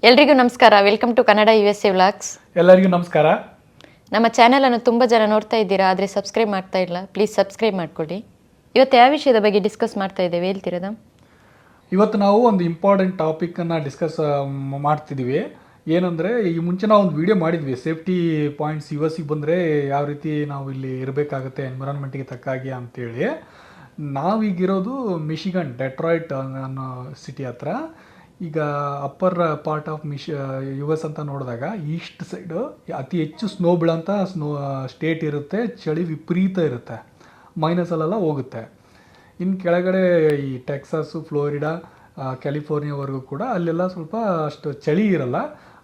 ಎಲ್ರಿಗೂ ನಮಸ್ಕಾರ. Welcome to Kannada USA vlogs. ಎಲ್ಲರಿಗೂ ನಮಸ್ಕಾರ. ನಮ್ಮ ಚಾನೆಲನ್ನು ತುಂಬ ಜನ ನೋಡ್ತಾ ಇದ್ದೀರಾ, ಆದರೆ ಸಬ್ಸ್ಕ್ರೈಬ್ ಮಾಡ್ತಾ ಇಲ್ಲ. ಪ್ಲೀಸ್ ಸಬ್ಸ್ಕ್ರೈಬ್ ಮಾಡ್ಕೊಳ್ಳಿ. ಇವತ್ತು ಯಾವ ವಿಷಯದ ಬಗ್ಗೆ ಡಿಸ್ಕಸ್ ಮಾಡ್ತಾ ಇದ್ದೇವೆ ಹೇಳ್ತಿರೋದಾ? ಇವತ್ತು ನಾವು ಒಂದು ಇಂಪಾರ್ಟೆಂಟ್ ಟಾಪಿಕನ್ನು ಡಿಸ್ಕಸ್ ಮಾಡ್ತಿದ್ದೀವಿ. ಏನಂದರೆ, ಈ ಮುಂಚೆ ನಾವು ಒಂದು ವಿಡಿಯೋ ಮಾಡಿದ್ವಿ, ಸೇಫ್ಟಿ ಪಾಯಿಂಟ್ಸ್ US ಬಂದರೆ ಯಾವ ರೀತಿ ನಾವು ಇಲ್ಲಿ ಇರಬೇಕಾಗುತ್ತೆ ಎನ್ವಿರಾನ್ಮೆಂಟಿಗೆ ತಕ್ಕಾಗಿ ಅಂತೇಳಿ. ನಾವೀಗಿರೋದು ಮಿಶಿಗನ್, ಡೆಟ್ರಾಯ್ಟ್ ಅನ್ನೋ ಸಿಟಿ ಹತ್ರ. ಈಗ ಅಪ್ಪರ್ ಪಾರ್ಟ್ ಆಫ್ US ಅಂತ ನೋಡಿದಾಗ ಈಸ್ಟ್ ಸೈಡು ಅತಿ ಹೆಚ್ಚು ಸ್ನೋ ಬೀಳೋಂಥ ಸ್ಟೇಟ್ ಇರುತ್ತೆ. ಚಳಿ ವಿಪರೀತ ಇರುತ್ತೆ, ಮೈನಸಲ್ಲೆಲ್ಲ ಹೋಗುತ್ತೆ. ಇನ್ನು ಕೆಳಗಡೆ ಈ ಟೆಕ್ಸಾಸು, ಫ್ಲೋರಿಡಾ, ಕ್ಯಾಲಿಫೋರ್ನಿಯಾವರೆಗೂ ಕೂಡ ಅಲ್ಲೆಲ್ಲ ಸ್ವಲ್ಪ ಅಷ್ಟು ಚಳಿ ಇರಲ್ಲ.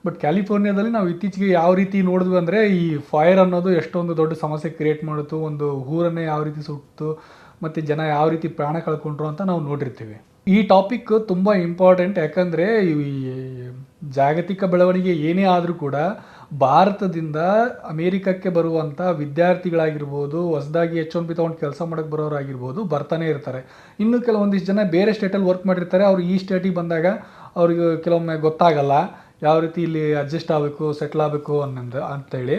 ಬಟ್ ಕ್ಯಾಲಿಫೋರ್ನಿಯಾದಲ್ಲಿ ನಾವು ಇತ್ತೀಚೆಗೆ ಯಾವ ರೀತಿ ನೋಡಿದ್ವಿ ಅಂದರೆ, ಈ ಫೈರ್ ಅನ್ನೋದು ಎಷ್ಟೊಂದು ದೊಡ್ಡ ಸಮಸ್ಯೆ ಕ್ರಿಯೇಟ್ ಮಾಡಿತು, ಒಂದು ಊರನ್ನೇ ಯಾವ ರೀತಿ ಸುಟ್ಟು ಮತ್ತು ಜನ ಯಾವ ರೀತಿ ಪ್ರಾಣ ಕಳ್ಕೊಂಡ್ರು ಅಂತ ನಾವು ನೋಡಿರ್ತೀವಿ. ಈ ಟಾಪಿಕ್ ತುಂಬ ಇಂಪಾರ್ಟೆಂಟ್. ಯಾಕಂದರೆ ಈ ಜಾಗತಿಕ ಬೆಳವಣಿಗೆ ಏನೇ ಆದರೂ ಕೂಡ ಭಾರತದಿಂದ ಅಮೇರಿಕಕ್ಕೆ ಬರುವಂಥ ವಿದ್ಯಾರ್ಥಿಗಳಾಗಿರ್ಬೋದು, ಹೊಸದಾಗಿ H1B ತೊಗೊಂಡು ಕೆಲಸ ಮಾಡೋಕ್ಕೆ ಬರೋರಾಗಿರ್ಬೋದು, ಬರ್ತಾನೆ ಇರ್ತಾರೆ. ಇನ್ನು ಕೆಲವೊಂದಿಷ್ಟು ಜನ ಬೇರೆ ಸ್ಟೇಟಲ್ಲಿ ವರ್ಕ್ ಮಾಡಿರ್ತಾರೆ. ಅವ್ರು ಈ ಸ್ಟೇಟಿಗೆ ಬಂದಾಗ ಅವ್ರಿಗೆ ಕೆಲವೊಮ್ಮೆ ಗೊತ್ತಾಗಲ್ಲ ಯಾವ ರೀತಿ ಇಲ್ಲಿ ಅಡ್ಜಸ್ಟ್ ಆಗಬೇಕು, ಸೆಟ್ಲ್ ಆಗಬೇಕು ಅಂತೇಳಿ.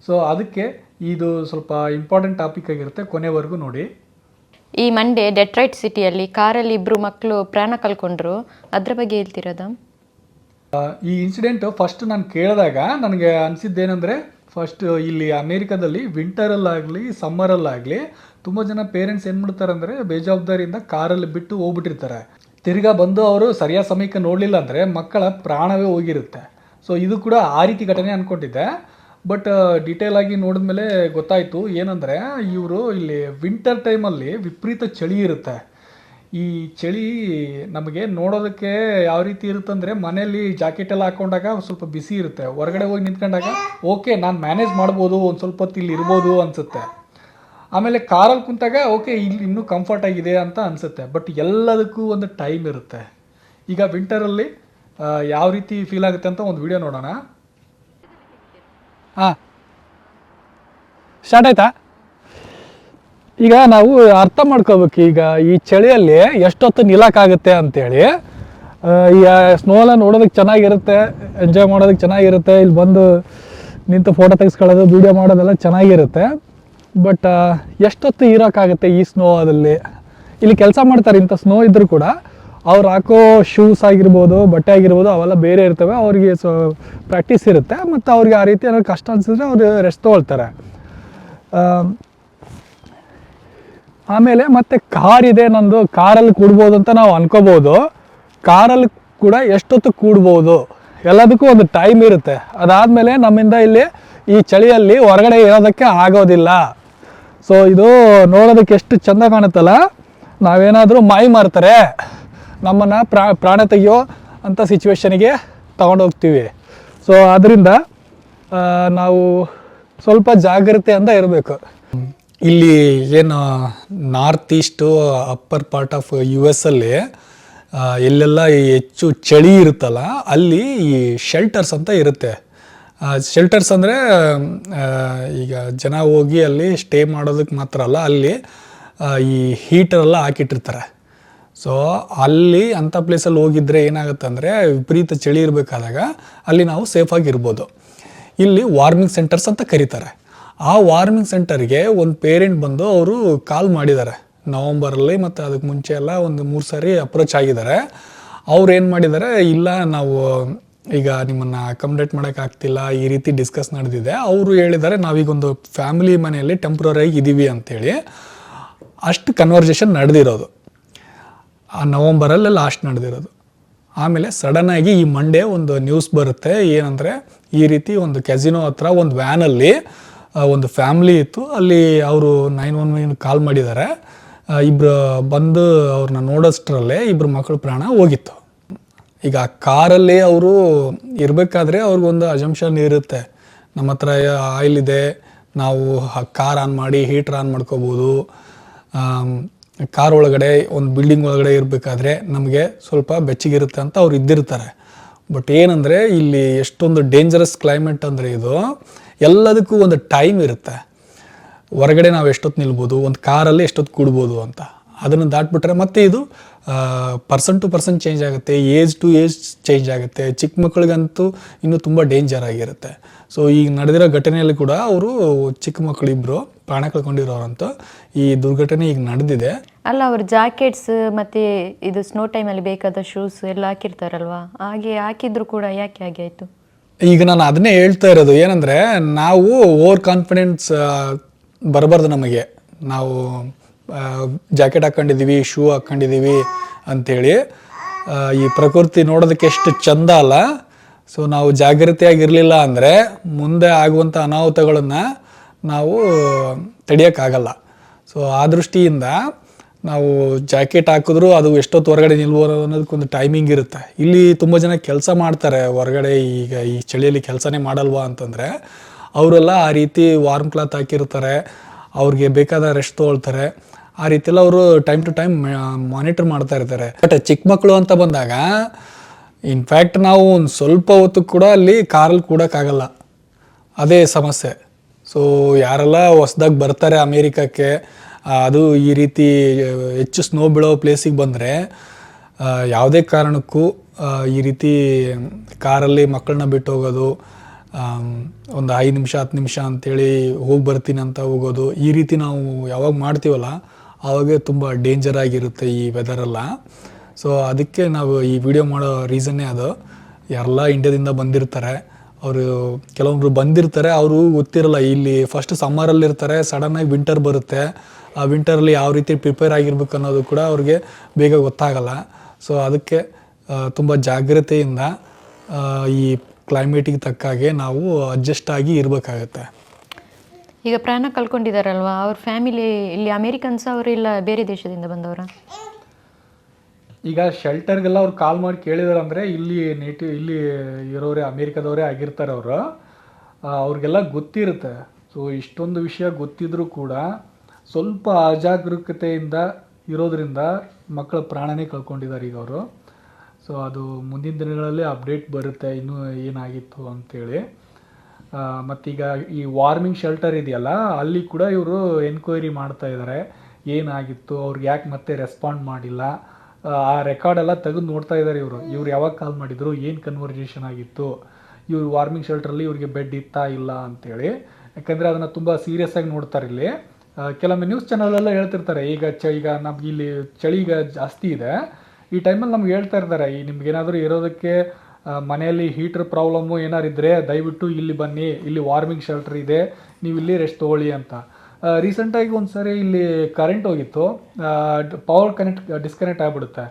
ಸೊ ಅದಕ್ಕೆ ಇದು ಸ್ವಲ್ಪ ಇಂಪಾರ್ಟೆಂಟ್ ಟಾಪಿಕ್ ಆಗಿರುತ್ತೆ, ಕೊನೆವರೆಗೂ ನೋಡಿ. ಈ ಮಂಡೇ ಡೆಟ್ರಾಯ್ಟ್ ಸಿಟಿಯಲ್ಲಿ ಕಾರಲ್ಲಿ ಇಬ್ಬರು ಮಕ್ಕಳು ಪ್ರಾಣ ಕಳ್ಕೊಂಡ್ರು. ಅದ್ರ ಬಗ್ಗೆ ಹೇಳ್ತಿರೋದಾ? ಈ ಇನ್ಸಿಡೆಂಟ್ ಫಸ್ಟ್ ನಾನು ಕೇಳಿದಾಗ ನನಗೆ ಅನಿಸಿದ್ದೇನೆಂದರೆ, ಫಸ್ಟ್ ಇಲ್ಲಿ ಅಮೇರಿಕಾದಲ್ಲಿ ವಿಂಟರಲ್ಲಾಗಲಿ ಸಮ್ಮರಲ್ಲಾಗಲಿ ತುಂಬ ಜನ ಪೇರೆಂಟ್ಸ್ ಏನು ಮಾಡ್ತಾರೆ ಅಂದರೆ, ಬೇಜವಾಬ್ದಾರಿಯಿಂದ ಕಾರಲ್ಲಿ ಬಿಟ್ಟು ಹೋಗ್ಬಿಟ್ಟಿರ್ತಾರೆ. ತಿರ್ಗಾ ಬಂದು ಅವರು ಸರಿಯಾದ ಸಮಯಕ್ಕೆ ನೋಡಲಿಲ್ಲ ಅಂದರೆ ಮಕ್ಕಳ ಪ್ರಾಣವೇ ಹೋಗಿರುತ್ತೆ. ಸೊ ಇದು ಕೂಡ ಆ ರೀತಿ ಘಟನೆ ಅಂದ್ಕೊಂಡಿದ್ದೆ. ಬಟ್ ಡೀಟೇಲ್ ಆಗಿ ನೋಡಿದ್ಮೇಲೆ ಗೊತ್ತಾಯಿತು ಏನಂದರೆ, ಇವರು ಇಲ್ಲಿ ವಿಂಟರ್ ಟೈಮಲ್ಲಿ ವಿಪರೀತ ಚಳಿ ಇರುತ್ತೆ. ಈ ಚಳಿ ನಮಗೆ ನೋಡೋದಕ್ಕೆ ಯಾವ ರೀತಿ ಇರುತ್ತಂದರೆ, ಮನೆಯಲ್ಲಿ ಜಾಕೆಟೆಲ್ಲ ಹಾಕ್ಕೊಂಡಾಗ ಸ್ವಲ್ಪ ಬಿಸಿ ಇರುತ್ತೆ, ಹೊರಗಡೆ ಹೋಗಿ ನಿಂತ್ಕೊಂಡಾಗ ಓಕೆ ನಾನು ಮ್ಯಾನೇಜ್ ಮಾಡ್ಬೋದು, ಒಂದು ಸ್ವಲ್ಪ ಹೊತ್ತು ಇಲ್ಲಿ ಇರ್ಬೋದು ಅನಿಸುತ್ತೆ. ಆಮೇಲೆ ಕಾರಲ್ಲಿ ಕುಂತಾಗ ಓಕೆ ಇಲ್ಲಿ ಇನ್ನೂ ಕಂಫರ್ಟ್ ಆಗಿದೆ ಅಂತ ಅನಿಸುತ್ತೆ. ಬಟ್ ಎಲ್ಲದಕ್ಕೂ ಒಂದು ಟೈಮ್ ಇರುತ್ತೆ. ಈಗ ವಿಂಟರಲ್ಲಿ ಯಾವ ರೀತಿ ಫೀಲ್ ಆಗುತ್ತೆ ಅಂತ ಒಂದು ವಿಡಿಯೋ ನೋಡೋಣ. ಹಾಂ, ಸ್ಟಾರ್ಟ್ ಆಯ್ತಾ? ಈಗ ನಾವು ಅರ್ಥ ಮಾಡ್ಕೋಬೇಕು, ಈಗ ಈ ಚಳಿಯಲ್ಲಿ ಎಷ್ಟೊತ್ತು ನಿಲ್ಲಕ್ಕಾಗುತ್ತೆ ಅಂತೇಳಿ. ಈಗ ಸ್ನೋ ಎಲ್ಲ ನೋಡೋದಕ್ಕೆ ಚೆನ್ನಾಗಿರುತ್ತೆ, ಎಂಜಾಯ್ ಮಾಡೋದಕ್ಕೆ ಚೆನ್ನಾಗಿರುತ್ತೆ, ಇಲ್ಲಿ ಬಂದು ನಿಂತು ಫೋಟೋ ತೆಗೆಸ್ಕೊಳ್ಳೋದು, ವೀಡಿಯೋ ಮಾಡೋದೆಲ್ಲ ಚೆನ್ನಾಗಿರುತ್ತೆ. ಬಟ್ ಎಷ್ಟೊತ್ತು ಇರೋಕ್ಕಾಗುತ್ತೆ ಈ ಸ್ನೋದಲ್ಲಿ? ಇಲ್ಲಿ ಕೆಲಸ ಮಾಡ್ತಾರೆ, ಇಂಥ ಸ್ನೋ ಇದ್ದರೂ ಕೂಡ ಅವ್ರು ಹಾಕೋ ಶೂಸ್ ಆಗಿರ್ಬೋದು, ಬಟ್ಟೆ ಆಗಿರ್ಬೋದು, ಅವೆಲ್ಲ ಬೇರೆ ಇರ್ತವೆ. ಅವ್ರಿಗೆ ಪ್ರಾಕ್ಟೀಸ್ ಇರುತ್ತೆ, ಮತ್ತು ಅವ್ರಿಗೆ ಆ ರೀತಿ ಏನಾದ್ರು ಕಷ್ಟ ಅನಿಸಿದ್ರೆ ಅವರು ರೆಸ್ಟ್ ತೊಗೊಳ್ತಾರೆ. ಆಮೇಲೆ ಮತ್ತು ಕಾರ್ ಇದೆ ನಂದು, ಕಾರಲ್ಲಿ ಕೂಡ್ಬೋದು ಅಂತ ನಾವು ಅನ್ಕೋಬೋದು. ಕಾರಲ್ಲಿ ಕೂಡ ಎಷ್ಟೊತ್ತು ಕೂಡ್ಬೋದು, ಎಲ್ಲದಕ್ಕೂ ಒಂದು ಟೈಮ್ ಇರುತ್ತೆ. ಅದಾದಮೇಲೆ ನಮ್ಮಿಂದ ಇಲ್ಲಿ ಈ ಚಳಿಯಲ್ಲಿ ಹೊರಗಡೆ ಇರೋದಕ್ಕೆ ಆಗೋದಿಲ್ಲ. ಸೊ ಇದು ನೋಡೋದಕ್ಕೆ ಎಷ್ಟು ಚೆಂದ ಕಾಣುತ್ತಲ್ಲ. ನಾವೇನಾದರೂ ಮಾಯಿ ಮಾಡ್ತಾರೆ, ನಮ್ಮನ್ನು ಪ್ರಾಣ ತೆಗೆಯೋ ಅಂಥ ಸಿಚುವೇಶನಿಗೆ ತಗೊಂಡೋಗ್ತೀವಿ. ಸೊ ಅದರಿಂದ ನಾವು ಸ್ವಲ್ಪ ಜಾಗ್ರತೆಯಿಂದ ಇರಬೇಕು. ಇಲ್ಲಿ ಏನು north is to upper part of US ಅಲ್ಲಿ ಎಲ್ಲೆಲ್ಲ ಹೆಚ್ಚು ಚಳಿ ಇರುತ್ತಲ್ಲ, ಅಲ್ಲಿ ಈ ಶೆಲ್ಟರ್ಸ್ ಅಂತ ಇರುತ್ತೆ. ಶೆಲ್ಟರ್ಸ್ ಅಂದರೆ ಈಗ ಜನ ಹೋಗಿ ಅಲ್ಲಿ ಸ್ಟೇ ಮಾಡೋದಕ್ಕೆ ಮಾತ್ರ ಅಲ್ಲ, ಅಲ್ಲಿ ಈ ಹೀಟರೆಲ್ಲ ಹಾಕಿಟ್ಟಿರ್ತಾರೆ. ಸೊ ಅಲ್ಲಿ ಅಂಥ ಪ್ಲೇಸಲ್ಲಿ ಹೋಗಿದ್ರೆ ಏನಾಗುತ್ತೆ ಅಂದರೆ, ವಿಪರೀತ ಚಳಿ ಇರಬೇಕಾದಾಗ ಅಲ್ಲಿ ನಾವು ಸೇಫಾಗಿರ್ಬೋದು. ಇಲ್ಲಿ ವಾರ್ಮಿಂಗ್ ಸೆಂಟರ್ಸ್ ಅಂತ ಕರೀತಾರೆ. ಆ ವಾರ್ಮಿಂಗ್ ಸೆಂಟರ್ಗೆ ಒಂದು ಪೇರೆಂಟ್ ಬಂದು ಅವರು ಕಾಲ್ ಮಾಡಿದ್ದಾರೆ ನವಂಬರಲ್ಲಿ, ಮತ್ತು ಅದಕ್ಕೆ ಮುಂಚೆ ಎಲ್ಲ ಒಂದು 3 ಸಾರಿ ಅಪ್ರೋಚ್ ಆಗಿದ್ದಾರೆ. ಅವ್ರು ಏನು ಮಾಡಿದ್ದಾರೆ, ಇಲ್ಲ ನಾವು ಈಗ ನಿಮ್ಮನ್ನು ಅಕಾಮಡೇಟ್ ಮಾಡೋಕ್ಕಾಗ್ತಿಲ್ಲ, ಈ ರೀತಿ ಡಿಸ್ಕಸ್ ನಡೆದಿದೆ. ಅವರು ಹೇಳಿದ್ದಾರೆ, ನಾವೀಗೊಂದು ಫ್ಯಾಮಿಲಿ ಮನೆಯಲ್ಲಿ ಟೆಂಪ್ರರಿಯಾಗಿ ಇದ್ದೀವಿ ಅಂಥೇಳಿ. ಅಷ್ಟು ಕನ್ವರ್ಜೇಷನ್ ನಡೆದಿರೋದು ಆ ನವಂಬರಲ್ಲೇ ಲಾಸ್ಟ್ ನಡೆದಿರೋದು. ಆಮೇಲೆ ಸಡನ್ನಾಗಿ ಈ ಮಂಡೇ ಒಂದು ನ್ಯೂಸ್ ಬರುತ್ತೆ, ಏನಂದರೆ ಈ ರೀತಿ ಒಂದು ಕ್ಯಾಸಿನೋ ಹತ್ರ ಒಂದು ವ್ಯಾನಲ್ಲಿ ಒಂದು ಫ್ಯಾಮ್ಲಿ ಇತ್ತು. ಅಲ್ಲಿ ಅವರು 911 ಕಾಲ್ ಮಾಡಿದ್ದಾರೆ. ಇಬ್ಬರು ಬಂದು ಅವ್ರನ್ನ ನೋಡೋಷ್ಟರಲ್ಲೇ ಇಬ್ಬರು ಮಕ್ಕಳು ಪ್ರಾಣ ಹೋಗಿತ್ತು. ಈಗ ಕಾರಲ್ಲಿ ಅವರು ಇರಬೇಕಾದ್ರೆ ಅವ್ರಿಗೊಂದು ಅಜಂಪ್ಷನ್ ಇರುತ್ತೆ, ನಮ್ಮ ಹತ್ರ ಆಯಿಲ್ ಇದೆ, ನಾವು ಕಾರ್ ಆನ್ ಮಾಡಿ ಹೀಟ್ರ್ ಆನ್ ಮಾಡ್ಕೋಬೋದು. ಕಾರ್ ಒಳಗಡೆ ಒಂದು ಬಿಲ್ಡಿಂಗ್ ಒಳಗಡೆ ಇರಬೇಕಾದ್ರೆ ನಮಗೆ ಸ್ವಲ್ಪ ಬೆಚ್ಚಗಿರುತ್ತೆ ಅಂತ ಅವ್ರು ಇದ್ದಿರ್ತಾರೆ. ಬಟ್ ಏನಂದರೆ ಇಲ್ಲಿ ಎಷ್ಟೊಂದು ಡೇಂಜರಸ್ ಕ್ಲೈಮೇಟ್ ಅಂದರೆ, ಇದು ಎಲ್ಲದಕ್ಕೂ ಒಂದು ಟೈಮ್ ಇರುತ್ತೆ. ಹೊರಗಡೆ ನಾವು ಎಷ್ಟೊತ್ತು ನಿಲ್ಬೋದು, ಒಂದು ಕಾರಲ್ಲಿ ಎಷ್ಟೊತ್ತು ಕೂಡ್ಬೋದು ಅಂತ. ಅದನ್ನು ದಾಟ್ಬಿಟ್ರೆ ಮತ್ತೆ ಇದು ಪರ್ಸನ್ ಟು ಪರ್ಸನ್ ಚೇಂಜ್ ಆಗುತ್ತೆ, ಏಜ್ ಟು ಏಜ್ ಚೇಂಜ್ ಆಗುತ್ತೆ. ಚಿಕ್ಕ ಮಕ್ಕಳಿಗಂತೂ ಇನ್ನೂ ತುಂಬ ಡೇಂಜರ್ ಆಗಿರುತ್ತೆ. ಸೊ ಈಗ ನಡೆದಿರೋ ಘಟನೆಯಲ್ಲಿ ಕೂಡ ಅವರು ಚಿಕ್ಕ ಮಕ್ಕಳಿಬ್ಬರು ಪ್ರಾಣ ಕಳ್ಕೊಂಡಿರೋರಂತ ಈ ದುರ್ಘಟನೆ ಈಗ ನಡೆದಿದೆ. ಅಲ್ಲ, ಅವರು ಜಾಕೆಟ್ಸ್ ಮತ್ತು ಇದು ಸ್ನೋ ಟೈಮಲ್ಲಿ ಬೇಕಾದ ಶೂಸ್ ಎಲ್ಲ ಹಾಕಿರ್ತಾರಲ್ವಾ, ಹಾಗೆ ಹಾಕಿದ್ರು ಕೂಡ ಯಾಕೆ ಹಾಗೆ ಆಯಿತು? ಈಗ ನಾನು ಅದನ್ನೇ ಹೇಳ್ತಾ ಇರೋದು ಏನಂದರೆ, ನಾವು ಓವರ್ ಕಾನ್ಫಿಡೆನ್ಸ್ ಬರಬಾರ್ದು ನಮಗೆ. ನಾವು ಜಾಕೆಟ್ ಹಾಕ್ಕೊಂಡಿದ್ದೀವಿ, ಶೂ ಹಾಕ್ಕೊಂಡಿದ್ದೀವಿ ಅಂಥೇಳಿ ಈ ಪ್ರಕೃತಿ ನೋಡೋದಕ್ಕೆ ಎಷ್ಟು ಚಂದ ಅಲ್ಲ. ಸೊ ನಾವು ಜಾಗೃತಿಯಾಗಿರಲಿಲ್ಲ ಅಂದರೆ ಮುಂದೆ ಆಗುವಂಥ ಅನಾಹುತಗಳನ್ನು ನಾವು ತಡೆಯೋಕ್ಕಾಗಲ್ಲ. ಸೊ ಆ ದೃಷ್ಟಿಯಿಂದ ನಾವು ಜಾಕೆಟ್ ಹಾಕಿದ್ರೂ ಅದು ಎಷ್ಟೊತ್ತು ಹೊರಗಡೆ ನಿಲ್ಬೋದು ಅನ್ನೋದಕ್ಕೊಂದು ಟೈಮಿಂಗ್ ಇರುತ್ತೆ. ಇಲ್ಲಿ ತುಂಬ ಜನ ಕೆಲಸ ಮಾಡ್ತಾರೆ ಹೊರಗಡೆ, ಈಗ ಈ ಚಳಿಯಲ್ಲಿ ಕೆಲಸನೇ ಮಾಡಲ್ವಾ ಅಂತಂದರೆ ಅವರೆಲ್ಲ ಆ ರೀತಿ ವಾರ್ಮ್ ಕ್ಲಾತ್ ಹಾಕಿರ್ತಾರೆ, ಅವ್ರಿಗೆ ಬೇಕಾದ ರೆಸ್ಟ್ ತೊಗೊಳ್ತಾರೆ. ಆ ರೀತಿಯೆಲ್ಲ ಅವರು ಟೈಮ್ ಟು ಟೈಮ್ ಮಾನಿಟರ್ ಮಾಡ್ತಾ ಇರ್ತಾರೆ. ಬಟ್ ಚಿಕ್ಕ ಮಕ್ಕಳು ಅಂತ ಬಂದಾಗ ಇನ್ಫ್ಯಾಕ್ಟ್ ನಾವು ಒಂದು ಸ್ವಲ್ಪ ಹೊತ್ತು ಕೂಡ ಅಲ್ಲಿ ಕಾರಲ್ಲಿ ಕೂಡೋಕ್ಕಾಗಲ್ಲ, ಅದೇ ಸಮಸ್ಯೆ. ಸೊ ಯಾರೆಲ್ಲ ಹೊಸ್ದಾಗಿ ಬರ್ತಾರೆ ಅಮೇರಿಕಕ್ಕೆ, ಅದು ಈ ರೀತಿ ಹೆಚ್ಚು ಸ್ನೋ ಬೀಳೋ ಪ್ಲೇಸಿಗೆ ಬಂದರೆ ಯಾವುದೇ ಕಾರಣಕ್ಕೂ ಈ ರೀತಿ ಕಾರಲ್ಲಿ ಮಕ್ಕಳನ್ನ ಬಿಟ್ಟು ಹೋಗೋದು, ಒಂದು 5 ನಿಮಿಷ 10 ನಿಮಿಷ ಅಂಥೇಳಿ ಹೋಗಿ ಬರ್ತೀನಿ ಅಂತ ಹೋಗೋದು, ಈ ರೀತಿ ನಾವು ಯಾವಾಗ ಮಾಡ್ತೀವಲ್ಲ ಆವಾಗ ತುಂಬ ಡೇಂಜರ್ ಆಗಿರುತ್ತೆ ಈ ವೆದರೆಲ್ಲ. ಸೊ ಅದಕ್ಕೆ ನಾವು ಈ ವಿಡಿಯೋ ಮಾಡೋ ರೀಸನ್ನೇ ಅದು. ಯಾರೆಲ್ಲ ಇಂಡಿಯಾದಿಂದ ಬಂದಿರ್ತಾರೆ, ಅವರು ಕೆಲವೊಬ್ರು ಬಂದಿರ್ತಾರೆ, ಅವರು ಗೊತ್ತಿರಲ್ಲ, ಇಲ್ಲಿ ಫಸ್ಟ್ ಸಮ್ಮರಲ್ಲಿರ್ತಾರೆ, ಸಡನ್ನಾಗಿ ವಿಂಟರ್ ಬರುತ್ತೆ. ಆ ವಿಂಟರಲ್ಲಿ ಯಾವ ರೀತಿ ಪ್ರಿಪೇರ್ ಆಗಿರ್ಬೇಕು ಅನ್ನೋದು ಕೂಡ ಅವ್ರಿಗೆ ಬೇಗ ಗೊತ್ತಾಗಲ್ಲ. ಸೊ ಅದಕ್ಕೆ ತುಂಬ ಜಾಗ್ರತೆಯಿಂದ ಈ ಕ್ಲೈಮೇಟಿಗೆ ತಕ್ಕ ಹಾಗೆ ನಾವು ಅಡ್ಜಸ್ಟ್ ಆಗಿ ಇರಬೇಕಾಗತ್ತೆ. ಈಗ ಪ್ರಾಣ ಕಳ್ಕೊಂಡಿದ್ದಾರಲ್ವಾ, ಅವ್ರ ಫ್ಯಾಮಿಲಿ ಇಲ್ಲಿ ಅಮೇರಿಕನ್ಸ್ ಅವರು ಇಲ್ಲ ಬೇರೆ ದೇಶದಿಂದ ಬಂದವರ? ಈಗ ಶೆಲ್ಟರ್ಗೆಲ್ಲ ಅವ್ರು ಕಾಲ್ ಮಾಡಿ ಕೇಳಿದಾರೆ ಅಂದರೆ ಇಲ್ಲಿ ಇಲ್ಲಿ ಇರೋರೇ ಅಮೇರಿಕಾದವರೇ ಆಗಿರ್ತಾರೆ ಅವರು. ಅವ್ರಿಗೆಲ್ಲ ಗೊತ್ತಿರುತ್ತೆ. ಸೊ ಇಷ್ಟೊಂದು ವಿಷಯ ಗೊತ್ತಿದ್ರೂ ಕೂಡ ಸ್ವಲ್ಪ ಅಜಾಗರೂಕತೆಯಿಂದ ಇರೋದ್ರಿಂದ ಮಕ್ಕಳ ಪ್ರಾಣನೇ ಕಳ್ಕೊಂಡಿದ್ದಾರೆ ಈಗ ಅವರು. ಸೊ ಅದು ಮುಂದಿನ ದಿನಗಳಲ್ಲಿ ಅಪ್ಡೇಟ್ ಬರುತ್ತೆ ಇನ್ನೂ ಏನಾಗಿತ್ತು ಅಂಥೇಳಿ. ಮತ್ತೀಗ ಈ ವಾರ್ಮಿಂಗ್ ಶೆಲ್ಟರ್ ಇದೆಯಲ್ಲ, ಅಲ್ಲಿ ಕೂಡ ಇವರು ಎನ್ಕ್ವೈರಿ ಮಾಡ್ತಾ ಇದ್ದಾರೆ, ಏನಾಗಿತ್ತು, ಅವ್ರಿಗೆ ಯಾಕೆ ಮತ್ತೆ ರೆಸ್ಪಾಂಡ್ ಮಾಡಿಲ್ಲ, ಆ ರೆಕಾರ್ಡ್ ಎಲ್ಲ ತೆಗೆದು ನೋಡ್ತಾ ಇದ್ದಾರೆ ಇವರು ಯಾವಾಗ ಕಾಲ್ ಮಾಡಿದ್ರು, ಏನು ಕನ್ವರ್ಜೇಷನ್ ಆಗಿತ್ತು, ಇವ್ರು ವಾರ್ಮಿಂಗ್ ಶೆಲ್ಟ್ರಲ್ಲಿ ಇವ್ರಿಗೆ ಬೆಡ್ ಇತ್ತಾ ಇಲ್ಲ ಅಂಥೇಳಿ. ಯಾಕಂದರೆ ಅದನ್ನು ತುಂಬ ಸೀರಿಯಸ್ ಆಗಿ ನೋಡ್ತಾರೆ ಇಲ್ಲಿ. ಕೆಲವೊಮ್ಮೆ ನ್ಯೂಸ್ ಚಾನಲೆಲ್ಲ ಹೇಳ್ತಿರ್ತಾರೆ, ಈಗ ನಮ್ಗೆ ಇಲ್ಲಿ ಚಳಿ ಈಗ ಜಾಸ್ತಿ ಇದೆ, ಈ ಟೈಮಲ್ಲಿ ನಮ್ಗೆ ಹೇಳ್ತಾ ಇರ್ತಾರೆ, ಈ ನಿಮ್ಗೇನಾದರೂ ಇರೋದಕ್ಕೆ ಮನೆಯಲ್ಲಿ ಹೀಟ್ರ್ ಪ್ರಾಬ್ಲಮ್ಮು ಏನಾರು ಇದ್ದರೆ ದಯವಿಟ್ಟು ಇಲ್ಲಿ ಬನ್ನಿ, ಇಲ್ಲಿ ವಾರ್ಮಿಂಗ್ ಶೆಲ್ಟರ್ ಇದೆ, ನೀವು ಇಲ್ಲಿ ರೆಸ್ಟ್ ತೊಗೊಳ್ಳಿ ಅಂತ. ರೀಸೆಂಟಾಗಿ ಒಂದು ಸಾರಿ ಇಲ್ಲಿ ಕರೆಂಟ್ ಹೋಗಿತ್ತು, ಪವರ್ ಡಿಸ್ಕನೆಕ್ಟ್ ಆಗಿಬಿಡುತ್ತೆ,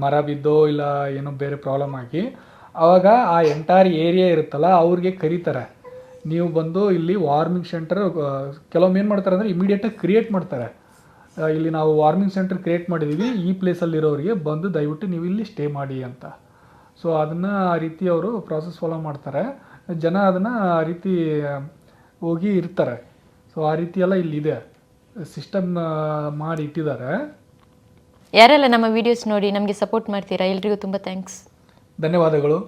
ಮರ ಬಿದ್ದೋ ಇಲ್ಲ ಏನೋ ಬೇರೆ ಪ್ರಾಬ್ಲಮ್ ಆಗಿ. ಆವಾಗ ಆ ಎಂಟೈರ್ ಏರಿಯಾ ಇರುತ್ತಲ್ಲ ಅವ್ರಿಗೆ ಕರೀತಾರೆ, ನೀವು ಬಂದು ಇಲ್ಲಿ ವಾರ್ಮಿಂಗ್ ಸೆಂಟರ್ ಕೆಲವೊಮ್ಮೆ ಏನು ಮಾಡ್ತಾರೆ ಅಂದರೆ ಇಮಿಡಿಯೇಟಾಗಿ ಕ್ರಿಯೇಟ್ ಮಾಡ್ತಾರೆ, ಇಲ್ಲಿ ನಾವು ವಾರ್ಮಿಂಗ್ ಸೆಂಟರ್ ಕ್ರಿಯೇಟ್ ಮಾಡಿದ್ದೀವಿ, ಈ ಪ್ಲೇಸಲ್ಲಿರೋರಿಗೆ ಬಂದು ದಯವಿಟ್ಟು ನೀವು ಇಲ್ಲಿ ಸ್ಟೇ ಮಾಡಿ ಅಂತ. ಸೊ ಅದನ್ನು ಆ ರೀತಿ ಅವರು ಪ್ರಾಸೆಸ್ ಫಾಲೋ ಮಾಡ್ತಾರೆ, ಜನ ಅದನ್ನು ಆ ರೀತಿ ಹೋಗಿ ಇರ್ತಾರೆ. ಸೊ ಆ ರೀತಿ ಎಲ್ಲ ಇಲ್ಲಿದೆ, ಸಿಸ್ಟಮ್ ಮಾಡಿ ಇಟ್ಟಿದ್ದಾರೆ. ಯಾರೆಲ್ಲ ನಮ್ಮ ವಿಡಿಯೋಸ್ ನೋಡಿ ನಮಗೆ ಸಪೋರ್ಟ್ ಮಾಡ್ತೀರಾ, ಎಲ್ರಿಗೂ ತುಂಬ ಥ್ಯಾಂಕ್ಸ್, ಧನ್ಯವಾದಗಳು.